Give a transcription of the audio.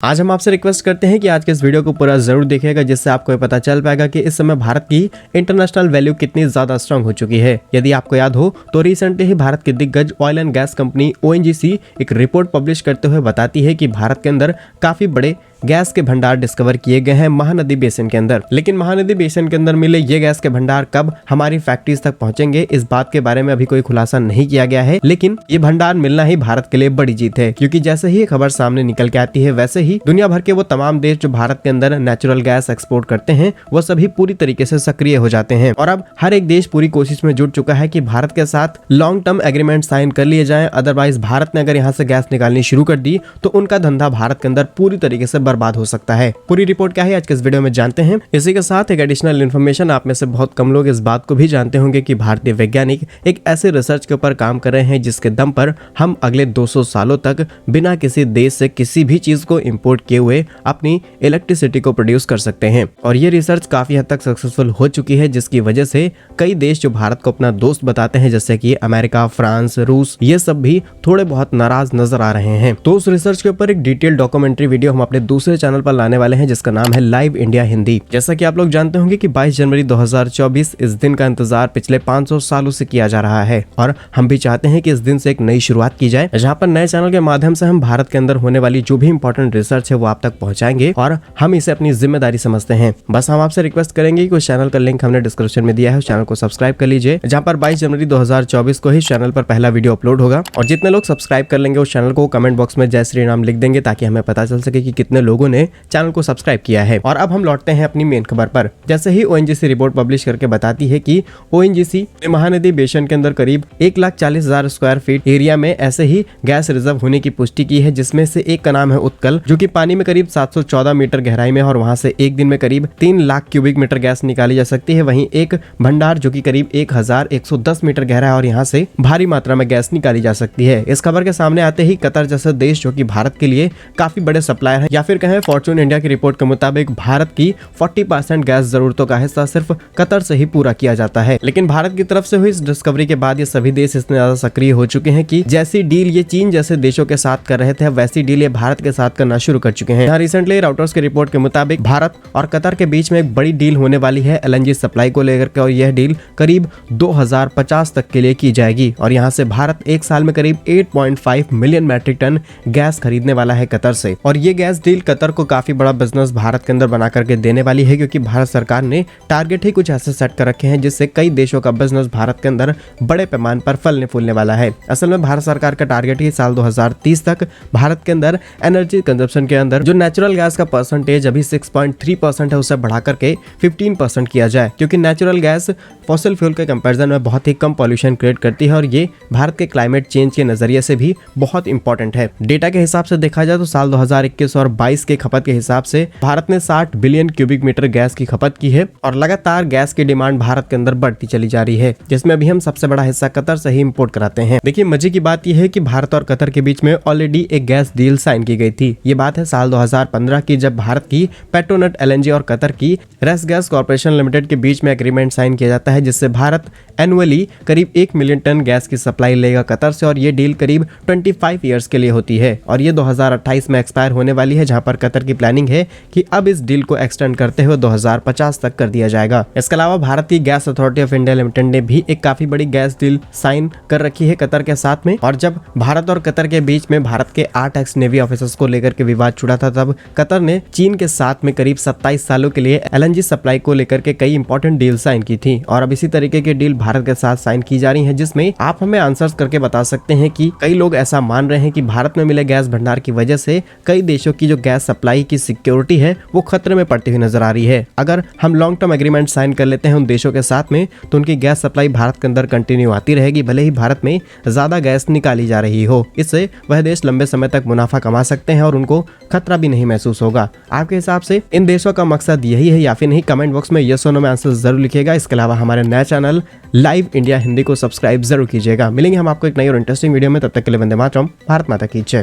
आज हम आपसे रिक्वेस्ट करते हैं कि आज के इस वीडियो को पूरा जरूर देखिएगा, जिससे आपको ये पता चल पाएगा कि इस समय भारत की इंटरनेशनल वैल्यू कितनी ज्यादा स्ट्रांग हो चुकी है। यदि आपको याद हो तो रिसेंटली ही भारत की दिग्गज oil and gas company ONGC एक रिपोर्ट पब्लिश करते हुए बताती है कि भारत के अंदर काफी बड़े गैस के भंडार डिस्कवर किए गए हैं महानदी बेसिन के अंदर। लेकिन महानदी बेसिन के अंदर मिले ये गैस के भंडार कब हमारी फैक्ट्रीज तक पहुंचेंगे, इस बात के बारे में अभी कोई खुलासा नहीं किया गया है। लेकिन ये भंडार मिलना ही भारत के लिए बड़ी जीत है, क्योंकि जैसे ही खबर सामने निकल के आती है वैसे ही दुनिया भर के वो तमाम देश जो भारत के अंदर नेचुरल गैस एक्सपोर्ट करते हैं वो सभी पूरी तरीके से सक्रिय हो जाते हैं। और अब हर एक देश पूरी कोशिश में जुट चुका है कि भारत के साथ लॉन्ग टर्म एग्रीमेंट साइन कर लिए जाएं। अदरवाइज भारत ने अगर यहाँ से गैस निकालनी शुरू कर दी तो उनका धंधा भारत के अंदर पूरी तरीके से बर्बाद हो सकता है। पूरी रिपोर्ट क्या है आज के इस वीडियो में जानते हैं। इसी के साथ एक एडिशनल इन्फॉर्मेशन, आप में से बहुत कम लोग इस बात को भी जानते होंगे कि भारतीय वैज्ञानिक एक ऐसे रिसर्च के ऊपर काम कर रहे हैं जिसके दम पर हम अगले 200 सालों तक बिना किसी देश से किसी भी चीज को इंपोर्ट किए हुए अपनी इलेक्ट्रिसिटी को प्रोड्यूस कर सकते हैं। और ये रिसर्च काफी हद तक सक्सेसफुल हो चुकी है, जिसकी वजह से कई देश जो भारत को अपना दोस्त बताते हैं जैसे कि अमेरिका, फ्रांस, रूस, ये सब भी थोड़े बहुत नाराज नजर आ रहे हैं। तो उस रिसर्च के ऊपर एक डिटेल डॉक्यूमेंट्री वीडियो हम अपने दूसरे चैनल पर लाने वाले हैं जिसका नाम है लाइव इंडिया हिंदी। जैसा कि आप लोग जानते होंगे कि 22 जनवरी 2024 इस दिन का इंतजार पिछले 500 सालों से किया जा रहा है और हम भी चाहते हैं कि इस दिन से एक नई शुरुआत की जाए, जहां पर नए चैनल के माध्यम से हम भारत के अंदर होने वाली जो भी इंपॉर्टेंट रिसर्च है वो आप तक पहुंचाएंगे और हम इसे अपनी जिम्मेदारी समझते हैं। बस हम आपसे रिक्वेस्ट करेंगे कि उस चैनल का लिंक हमने डिस्क्रिप्शन में दिया है, उस चैनल को सब्सक्राइब कर लीजिए, जहां पर 22 जनवरी 2024 को ही चैनल पर पहला वीडियो अपलोड होगा। और जितने लोग सब्सक्राइब कर लेंगे उस चैनल को कमेंट बॉक्स में जय श्री राम लिख देंगे, ताकि हमें पता चल सके कि कितने लोगों ने चैनल को सब्सक्राइब किया है। और अब हम लौटते हैं अपनी मेन खबर पर। जैसे ही ONGC रिपोर्ट पब्लिश करके बताती है कि ONGC ने महानदी बेसिन के अंदर करीब 1,40,000 स्क्वायर फीट एरिया में ऐसे ही गैस रिजर्व होने की पुष्टि की है, जिसमें से एक का नाम है उत्कल, जो कि पानी में करीब 714 मीटर गहराई में, और वहां से एक दिन में करीब 3 लाख क्यूबिक मीटर गैस निकाली जा सकती है। वहीं एक भंडार जो कि करीब 1,110 मीटर गहरा है और यहाँ से भारी मात्रा में गैस निकाली जा सकती है। इस खबर के सामने आते ही कतर जैसा देश जो कि भारत के लिए काफी बड़े सप्लायर है, या फिर कहें फॉर्च्यून इंडिया की रिपोर्ट के मुताबिक भारत की 40% गैस जरूरतों का हिस्सा सिर्फ कतर से ही पूरा किया जाता है। लेकिन भारत की तरफ से हुई इस डिस्कवरी के बाद ये सभी देश इतने ज्यादा सक्रिय हो चुके हैं कि जैसी डील ये चीन जैसे देशों के साथ कर रहे थे वैसी डील ये भारत के साथ करना शुरू कर चुके हैं। यहाँ रिसेंटली राउटर्स की रिपोर्ट के मुताबिक भारत और कतर के बीच में एक बड़ी डील होने वाली है LNG सप्लाई को लेकर के, और यह डील करीब 2050 तक के लिए की जाएगी। और यहाँ से भारत एक साल में करीब 8.5 मिलियन मैट्रिक टन गैस खरीदने वाला है कतर से। और ये गैस डील कतर को काफी बड़ा बिजनेस भारत के अंदर बना करके देने वाली है, क्योंकि भारत सरकार ने टारगेट ही कुछ ऐसे सेट कर रखे हैं जिससे कई देशों का बिजनेस भारत के अंदर बड़े पैमाने पर फलने फूलने वाला है। असल में भारत सरकार का टारगेट ही साल 2030 तक भारत के अंदर एनर्जी कंजप्शन के अंदर जो नेचुरल गैस का परसेंटेज अभी 6.3% है उसे बढ़ा करके 15% किया जाए, क्योंकि नेचुरल गैस फॉसिल फ्यूल के कंपैरिजन में बहुत ही कम पॉल्यूशन क्रिएट करती है और ये भारत के क्लाइमेट चेंज के नजरिए से भी बहुत इंपॉर्टेंट है। डेटा के हिसाब से देखा जाए तो साल 2021 और 22 के खपत के हिसाब से भारत ने 60 बिलियन क्यूबिक मीटर गैस की खपत की है और लगातार गैस की डिमांड भारत के अंदर बढ़ती चली जा रही है, जिसमें अभी हम सबसे बड़ा हिस्सा कतर से ही इंपोर्ट कराते हैं। देखिए मजे की बात यह है कि भारत और कतर के बीच में ऑलरेडी एक गैस डील साइन की गई थी। ये बात है साल 2015 की, जब भारत की पेट्रोनेट LNG और कतर की रेस गैस कॉर्पोरेशन लिमिटेड के बीच में एग्रीमेंट साइन किया जाता है, जिससे भारत एनुअली करीब 1 मिलियन टन गैस की सप्लाई लेगा कतर से। और ये डील करीब 25 ईयर्स के लिए होती है और ये 2028 में एक्सपायर होने वाली है, जहां पर कतर की प्लानिंग है कि अब इस डील को एक्सटेंड करते हुए 2050 तक कर दिया जाएगा। इसके अलावा भारत की gas authority of India limited ने भी एक काफी बड़ी गैस डील साइन कर रखी है कतर के साथ में। और जब भारत और कतर के बीच में भारत के 8 एक्स नेवी ऑफिसर्स को लेकर के विवाद छुड़ा था, तब कतर ने चीन के साथ में करीब 27 सालों के लिए LNG सप्लाई को लेकर के कई इंपॉर्टेंट डील साइन की थी। और अब इसी तरीके की डील भारत के साथ साइन की जा रही है, जिसमें आप हमें आंसर्स करके बता सकते हैं कि कई लोग ऐसा मान रहे हैं कि भारत में मिले गैस भंडार की वजह से कई देशों की जो गैस सप्लाई की सिक्योरिटी है वो खतरे में पड़ती हुई नजर आ रही है। अगर हम लॉन्ग टर्म एग्रीमेंट साइन कर लेते हैं उन देशों के साथ में तो उनकी गैस सप्लाई भारत के अंदर कंटिन्यू आती रहेगी, भले ही भारत में ज्यादा गैस निकाली जा रही हो। इससे वह देश लंबे समय तक मुनाफा कमा सकते हैं और उनको खतरा भी नहीं महसूस होगा। आपके हिसाब से इन देशों का मकसद यही है या फिर नहीं? कमेंट बॉक्स में यस और नो में आंसर जरूर लिखिएगा। इसके अलावा हमारे नए चैनल लाइव इंडिया हिंदी को सब्सक्राइब जरूर कीजिएगा। मिलेंगे हम आपको एक नई और इंटरेस्टिंग वीडियो में, तब तक के लिए वंदे मातरम, भारत माता की जय।